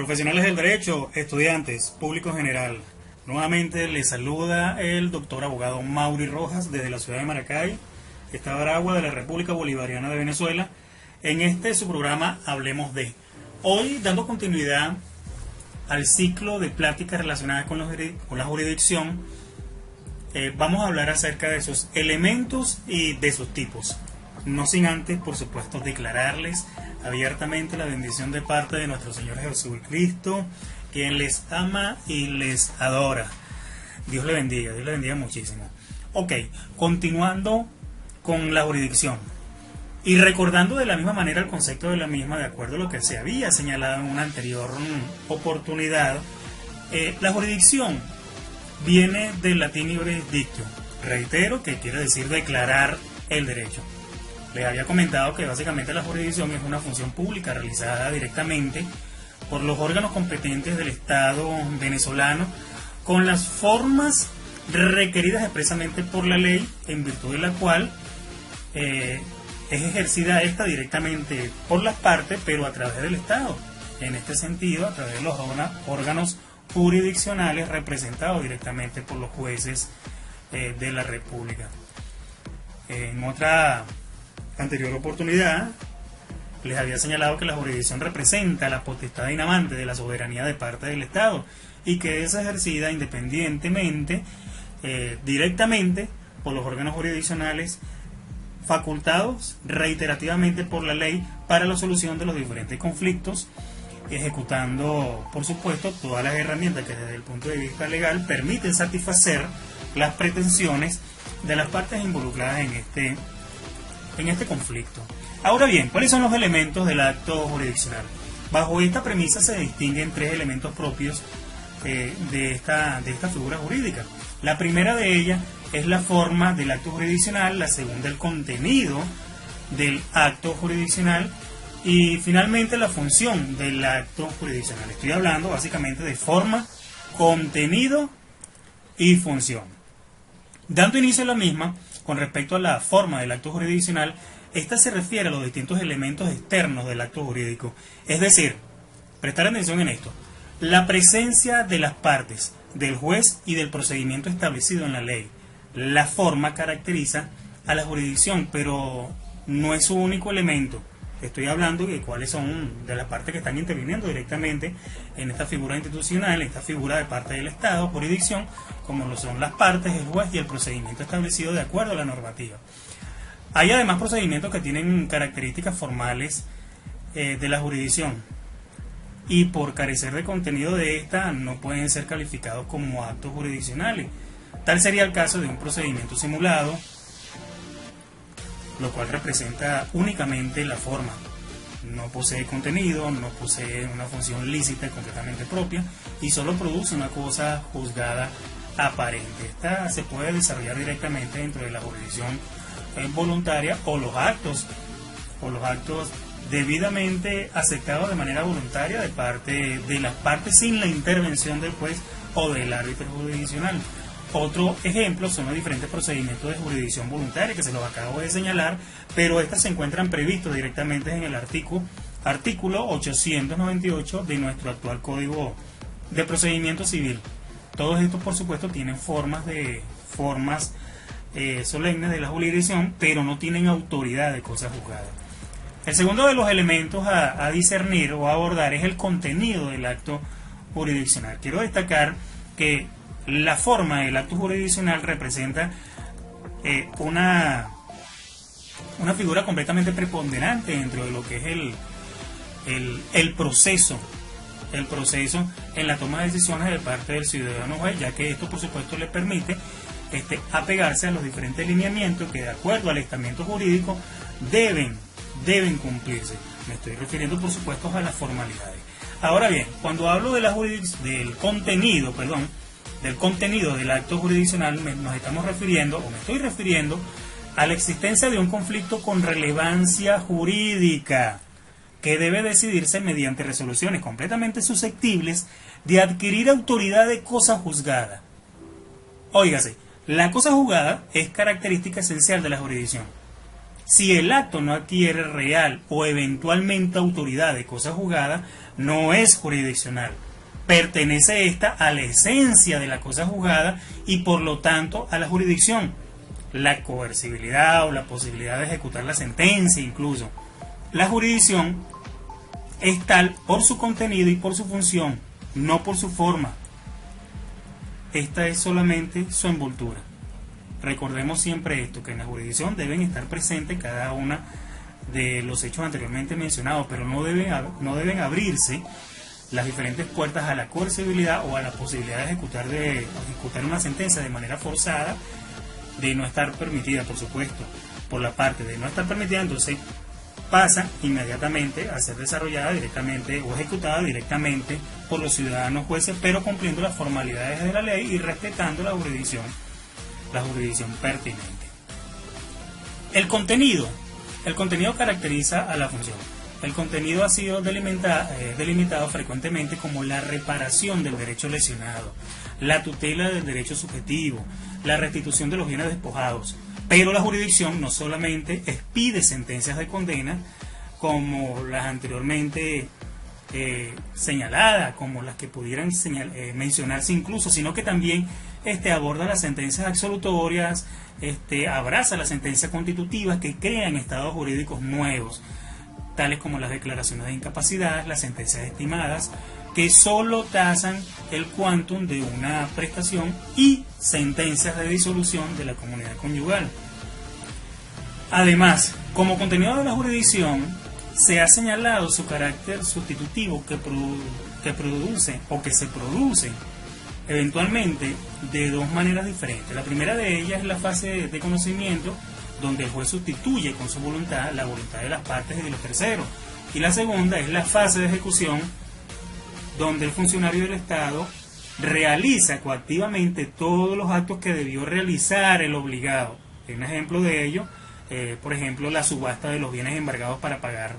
Profesionales del derecho, estudiantes, público general. Nuevamente les saluda el doctor abogado Mauri Rojas desde la ciudad de Maracay, estado Aragua de la República Bolivariana de Venezuela. En este su programa Hablemos de. Hoy, dando continuidad al ciclo de pláticas relacionadas con la jurisdicción, vamos a hablar acerca de sus elementos y de sus tipos. No sin antes, por supuesto, declararles abiertamente la bendición de parte de nuestro Señor Jesucristo, quien les ama y les adora. Dios le bendiga muchísimo. Ok, continuando con la jurisdicción y recordando de la misma manera el concepto de la misma, de acuerdo a lo que se había señalado en una anterior oportunidad, la jurisdicción viene del latín jurisdictio. Reitero que quiere decir declarar el derecho. Les había comentado que básicamente la jurisdicción es una función pública realizada directamente por los órganos competentes del Estado venezolano con las formas requeridas expresamente por la ley, en virtud de la cual es ejercida esta directamente por las partes, pero a través del Estado. En este sentido, a través de los órganos jurisdiccionales representados directamente por los jueces de la República. En otra anterior oportunidad les había señalado que la jurisdicción representa la potestad inamante de la soberanía de parte del Estado y que es ejercida independientemente, directamente por los órganos jurisdiccionales facultados reiterativamente por la ley para la solución de los diferentes conflictos, ejecutando, por supuesto, todas las herramientas que desde el punto de vista legal permiten satisfacer las pretensiones de las partes involucradas en este conflicto. Ahora bien, ¿cuáles son los elementos del acto jurisdiccional? Bajo esta premisa se distinguen tres elementos propios de esta figura jurídica. La primera de ellas es la forma del acto jurisdiccional, la segunda el contenido del acto jurisdiccional y finalmente la función del acto jurisdiccional. Estoy hablando básicamente de forma, contenido y función. Dando inicio a la misma, con respecto a la forma del acto jurisdiccional, esta se refiere a los distintos elementos externos del acto jurídico. Es decir, prestar atención en esto, la presencia de las partes, del juez y del procedimiento establecido en la ley. La forma caracteriza a la jurisdicción, pero no es su único elemento. Estoy hablando de cuáles son de las partes que están interviniendo directamente en esta figura institucional, en esta figura de parte del Estado, jurisdicción, como lo son las partes, el juez y el procedimiento establecido de acuerdo a la normativa. Hay además procedimientos que tienen características formales de la jurisdicción y por carecer de contenido de esta no pueden ser calificados como actos jurisdiccionales. Tal sería el caso de un procedimiento simulado, lo cual representa únicamente la forma. No posee contenido, no posee una función lícita y completamente propia y solo produce una cosa juzgada aparente. Esta se puede desarrollar directamente dentro de la jurisdicción voluntaria o los actos debidamente aceptados de manera voluntaria de parte de las partes sin la intervención del juez o del árbitro jurisdiccional. Otro ejemplo son los diferentes procedimientos de jurisdicción voluntaria que se los acabo de señalar, pero estas se encuentran previstos directamente en el artículo 898 de nuestro actual Código de Procedimiento Civil. Todos estos, por supuesto, tienen formas solemnes de la jurisdicción, pero no tienen autoridad de cosa juzgada. El segundo de los elementos a discernir o a abordar es el contenido del acto jurisdiccional. Quiero destacar que la forma del acto jurisdiccional representa una figura completamente preponderante dentro de lo que es el proceso en la toma de decisiones de parte del ciudadano juez, ya que esto por supuesto le permite apegarse a los diferentes lineamientos que de acuerdo al estamento jurídico deben cumplirse. Me estoy refiriendo por supuesto a las formalidades. Ahora bien, cuando hablo de del contenido del acto jurisdiccional, me estoy refiriendo a la existencia de un conflicto con relevancia jurídica que debe decidirse mediante resoluciones completamente susceptibles de adquirir autoridad de cosa juzgada. Óigase, la cosa juzgada es característica esencial de la jurisdicción. Si el acto no adquiere real o eventualmente autoridad de cosa juzgada, no es jurisdiccional. Pertenece esta a la esencia de la cosa juzgada y por lo tanto a la jurisdicción. La coercibilidad o la posibilidad de ejecutar la sentencia incluso. La jurisdicción es tal por su contenido y por su función, no por su forma. Esta es solamente su envoltura. Recordemos siempre esto, que en la jurisdicción deben estar presentes cada una de los hechos anteriormente mencionados, pero no deben abrirse las diferentes puertas a la coercibilidad o a la posibilidad de ejecutar una sentencia de manera forzada, de no estar permitida, por supuesto. Por la parte de no estar permitida, entonces pasa inmediatamente a ser desarrollada directamente o ejecutada directamente por los ciudadanos jueces, pero cumpliendo las formalidades de la ley y respetando la jurisdicción pertinente. El contenido caracteriza a la función. El contenido ha sido delimitado frecuentemente como la reparación del derecho lesionado, la tutela del derecho subjetivo, la restitución de los bienes despojados. Pero la jurisdicción no solamente expide sentencias de condena como las anteriormente señaladas, como las que pudieran mencionarse incluso, sino que también aborda las sentencias absolutorias, abraza las sentencias constitutivas que crean estados jurídicos nuevos, tales como las declaraciones de incapacidad, las sentencias estimadas, que solo tasan el quantum de una prestación, y sentencias de disolución de la comunidad conyugal. Además, como contenido de la jurisdicción, se ha señalado su carácter sustitutivo que se produce eventualmente de dos maneras diferentes. La primera de ellas es la fase de conocimiento, donde el juez sustituye con su voluntad la voluntad de las partes y de los terceros. Y la segunda es la fase de ejecución, donde el funcionario del Estado realiza coactivamente todos los actos que debió realizar el obligado. Un ejemplo de ello, por ejemplo, la subasta de los bienes embargados para pagar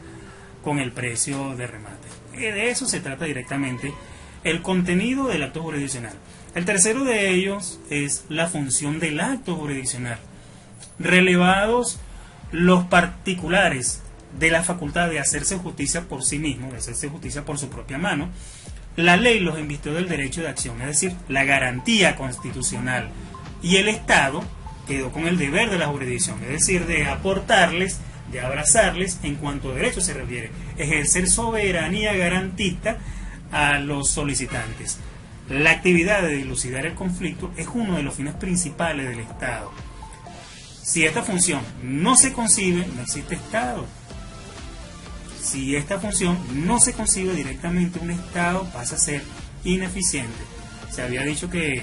con el precio de remate. De eso se trata directamente el contenido del acto jurisdiccional. El tercero de ellos es la función del acto jurisdiccional. Relevados los particulares de la facultad de hacerse justicia por sí mismo, de hacerse justicia por su propia mano, la ley los invistió del derecho de acción, es decir, la garantía constitucional, y el Estado quedó con el deber de la jurisdicción, es decir, de aportarles, de abrazarles en cuanto a derechos se refiere, ejercer soberanía garantista a los solicitantes. La actividad de dilucidar el conflicto es uno de los fines principales del Estado. Si esta función no se concibe, no existe Estado. Si esta función no se concibe directamente, un Estado pasa a ser ineficiente. Se había dicho que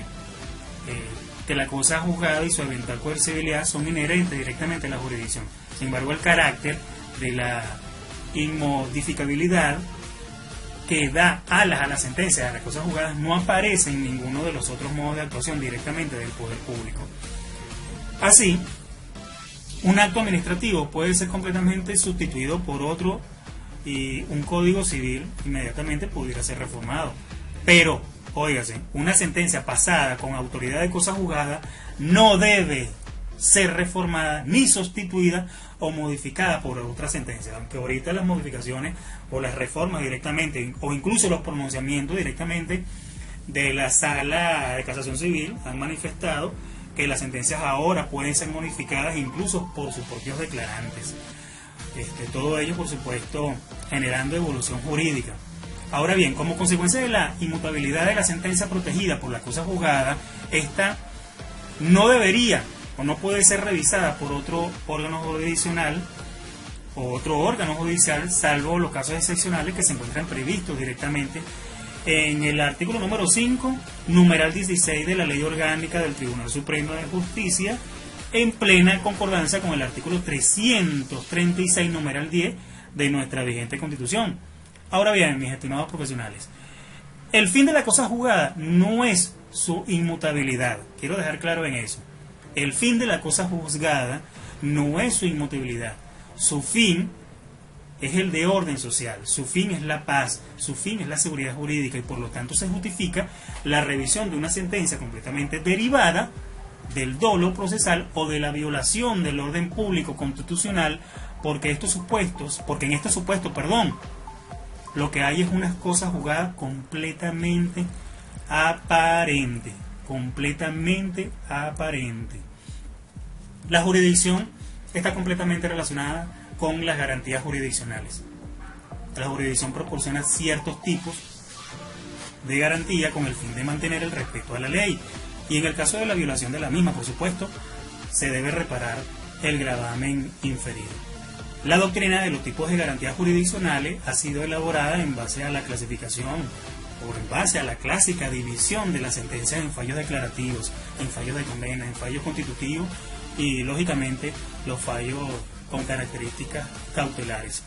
la cosa juzgada y su eventual coercibilidad son inherentes directamente a la jurisdicción. Sin embargo, el carácter de la inmodificabilidad que da alas a la sentencia de las cosas juzgadas no aparece en ninguno de los otros modos de actuación directamente del poder público. Así, un acto administrativo puede ser completamente sustituido por otro y un código civil inmediatamente pudiera ser reformado. Pero, óigase, una sentencia pasada con autoridad de cosa juzgada no debe ser reformada ni sustituida o modificada por otra sentencia, aunque ahorita las modificaciones o las reformas directamente o incluso los pronunciamientos directamente de la Sala de Casación Civil han manifestado que las sentencias ahora pueden ser modificadas incluso por sus propios declarantes. Todo ello, por supuesto, generando evolución jurídica. Ahora bien, como consecuencia de la inmutabilidad de la sentencia protegida por la cosa juzgada, esta no debería o no puede ser revisada por otro órgano jurisdiccional o otro órgano judicial, salvo los casos excepcionales que se encuentran previstos directamente en el artículo número 5, numeral 16 de la Ley Orgánica del Tribunal Supremo de Justicia, en plena concordancia con el artículo 336, numeral 10 de nuestra vigente Constitución. Ahora bien, mis estimados profesionales, el fin de la cosa juzgada no es su inmutabilidad. Quiero dejar claro en eso. El fin de la cosa juzgada no es su inmutabilidad. Su fin es el de orden social, su fin es la paz, su fin es la seguridad jurídica y por lo tanto se justifica la revisión de una sentencia completamente derivada del dolo procesal o de la violación del orden público constitucional, porque en estos supuestos, Lo que hay es una cosa jugada completamente aparente, completamente aparente. La jurisdicción está completamente relacionada con las garantías jurisdiccionales. La jurisdicción proporciona ciertos tipos de garantía con el fin de mantener el respeto a la ley, y en el caso de la violación de la misma, por supuesto, se debe reparar el gravamen inferido. La doctrina de los tipos de garantías jurisdiccionales ha sido elaborada en base a la clasificación o en base a la clásica división de las sentencias en fallos declarativos, en fallos de condena, en fallos constitutivos y, lógicamente, los fallos con características cautelares.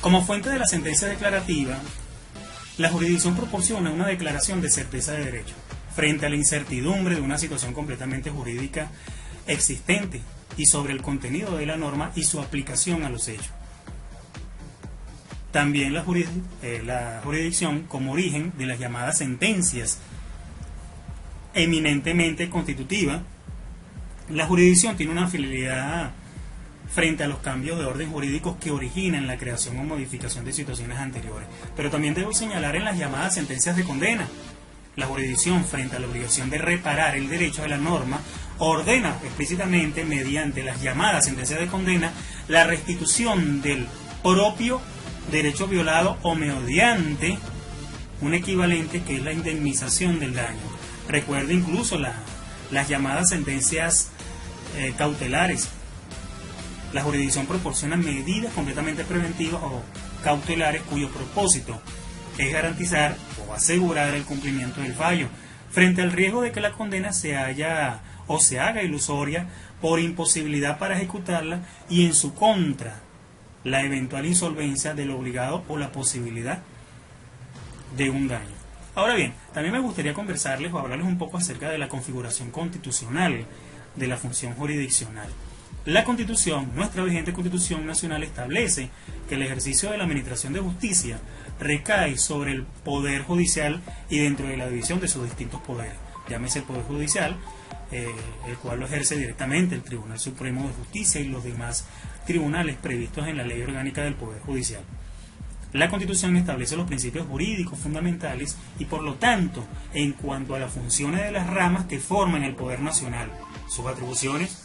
Como fuente de la sentencia declarativa, la jurisdicción proporciona una declaración de certeza de derecho frente a la incertidumbre de una situación completamente jurídica existente y sobre el contenido de la norma y su aplicación a los hechos. También la jurisdicción como origen de las llamadas sentencias eminentemente constitutivas. La jurisdicción tiene una finalidad frente a los cambios de orden jurídicos que originan la creación o modificación de situaciones anteriores. Pero también debo señalar en las llamadas sentencias de condena. La jurisdicción, frente a la obligación de reparar el derecho de la norma, ordena explícitamente, mediante las llamadas sentencias de condena, la restitución del propio derecho violado o mediante un equivalente que es la indemnización del daño. Recuerde incluso las llamadas sentencias cautelares. La jurisdicción proporciona medidas completamente preventivas o cautelares cuyo propósito es garantizar o asegurar el cumplimiento del fallo frente al riesgo de que la condena se haga ilusoria por imposibilidad para ejecutarla, y en su contra la eventual insolvencia del obligado o la posibilidad de un daño. Ahora bien, también me gustaría conversarles o hablarles un poco acerca de la configuración constitucional de la función jurisdiccional. La Constitución, nuestra vigente Constitución Nacional, establece que el ejercicio de la administración de justicia recae sobre el Poder Judicial y dentro de la división de sus distintos poderes. Llámese el Poder Judicial, el cual lo ejerce directamente el Tribunal Supremo de Justicia y los demás tribunales previstos en la Ley Orgánica del Poder Judicial. La Constitución establece los principios jurídicos fundamentales y, por lo tanto, en cuanto a las funciones de las ramas que forman el Poder Nacional, sus atribuciones,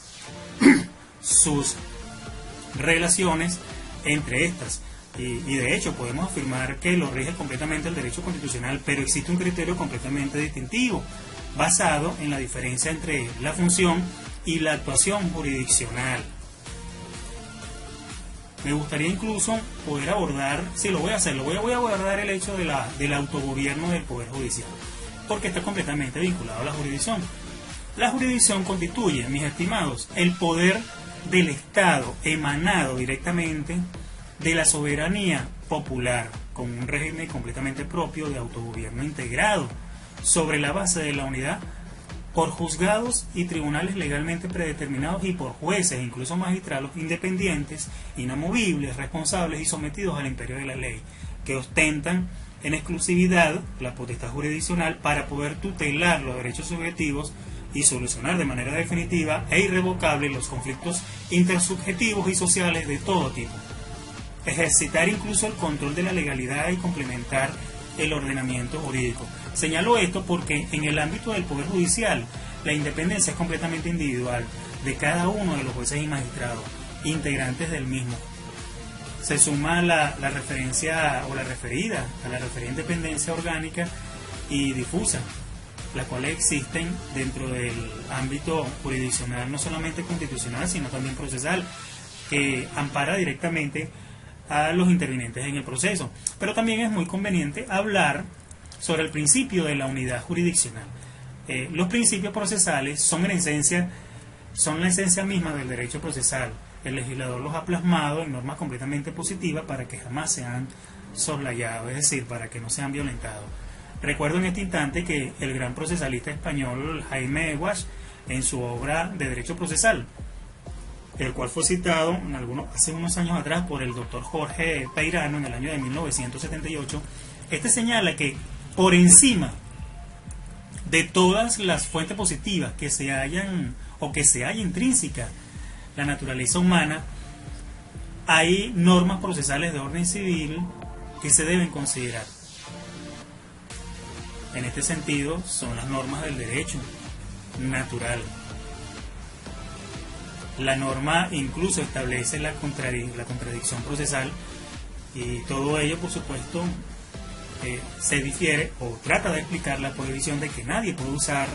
sus relaciones entre estas. Y de hecho podemos afirmar que lo rige completamente el derecho constitucional, pero existe un criterio completamente distintivo, basado en la diferencia entre la función y la actuación jurisdiccional. Me gustaría incluso poder abordar, si lo voy a hacer, voy a abordar el hecho del autogobierno del Poder Judicial, porque está completamente vinculado a la jurisdicción. La jurisdicción constituye, mis estimados, el poder del Estado emanado directamente de la soberanía popular, con un régimen completamente propio de autogobierno integrado sobre la base de la unidad por juzgados y tribunales legalmente predeterminados y por jueces, incluso magistrados independientes, inamovibles, responsables y sometidos al imperio de la ley, que ostentan en exclusividad la potestad jurisdiccional para poder tutelar los derechos subjetivos y solucionar de manera definitiva e irrevocable los conflictos intersubjetivos y sociales de todo tipo. Ejercitar incluso el control de la legalidad y complementar el ordenamiento jurídico. Señalo esto porque en el ámbito del Poder Judicial la independencia es completamente individual de cada uno de los jueces y magistrados, integrantes del mismo. Se suma la referencia o la referida a la referida independencia orgánica y difusa, las cuales existen dentro del ámbito jurisdiccional, no solamente constitucional, sino también procesal, que ampara directamente a los intervinientes en el proceso. Pero también es muy conveniente hablar sobre el principio de la unidad jurisdiccional. Los principios procesales son la esencia misma del derecho procesal. El legislador los ha plasmado en normas completamente positivas para que jamás sean soslayados, es decir, para que no sean violentados. Recuerdo en este instante que el gran procesalista español Jaime Guasch, en su obra de Derecho Procesal, el cual fue citado hace unos años atrás por el doctor Jorge Peirano en el año de 1978, este señala que por encima de todas las fuentes positivas que se hayan o que se haya intrínseca la naturaleza humana, hay normas procesales de orden civil, que se deben considerar. En este sentido, son las normas del derecho natural. La norma incluso establece la contradicción procesal, y todo ello, por supuesto, se difiere o trata de explicar la prohibición de que nadie puede usar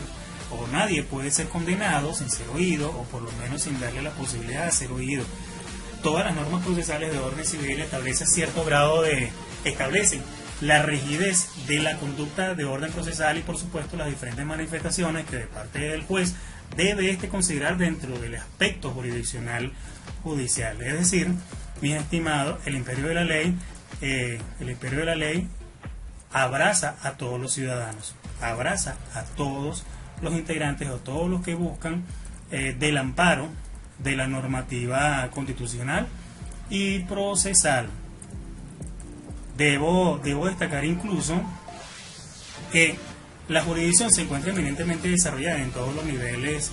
o nadie puede ser condenado sin ser oído, o por lo menos sin darle la posibilidad de ser oído. Todas las normas procesales de orden civil establecen la rigidez de la conducta de orden procesal y, por supuesto, las diferentes manifestaciones que de parte del juez debe considerar dentro del aspecto jurisdiccional judicial. Es decir, mis estimados, el imperio de la ley abraza a todos los ciudadanos, abraza a todos los integrantes o todos los que buscan del amparo de la normativa constitucional y procesal. Debo destacar incluso que la jurisdicción se encuentra eminentemente desarrollada en todos los niveles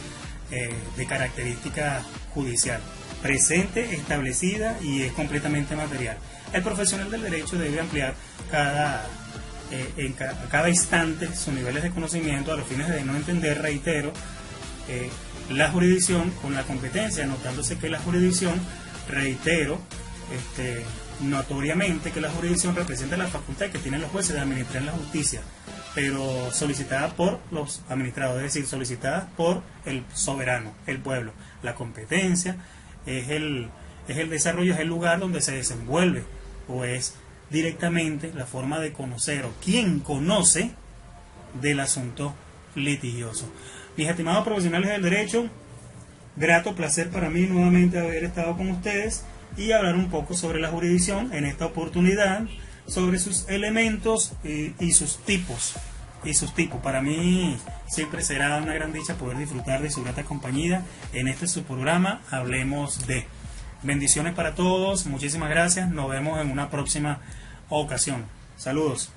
de característica judicial, presente, establecida y es completamente material. El profesional del derecho debe ampliar a cada instante sus niveles de conocimiento a los fines de no entender, reitero, la jurisdicción con la competencia, notándose que la jurisdicción, reitero, notoriamente que la jurisdicción representa la facultad que tienen los jueces de administrar la justicia, pero solicitada por los administrados, es decir, solicitada por el soberano, el pueblo. La competencia es el desarrollo, es el lugar donde se desenvuelve, o es directamente la forma de conocer, o quién conoce del asunto litigioso. Mis estimados profesionales del derecho, grato placer para mí nuevamente haber estado con ustedes y hablar un poco sobre la jurisdicción en esta oportunidad, sobre sus elementos y sus tipos. Para mí siempre será una gran dicha poder disfrutar de su grata compañía en este su programa Hablemos de. Bendiciones para todos, muchísimas gracias, nos vemos en una próxima ocasión. Saludos.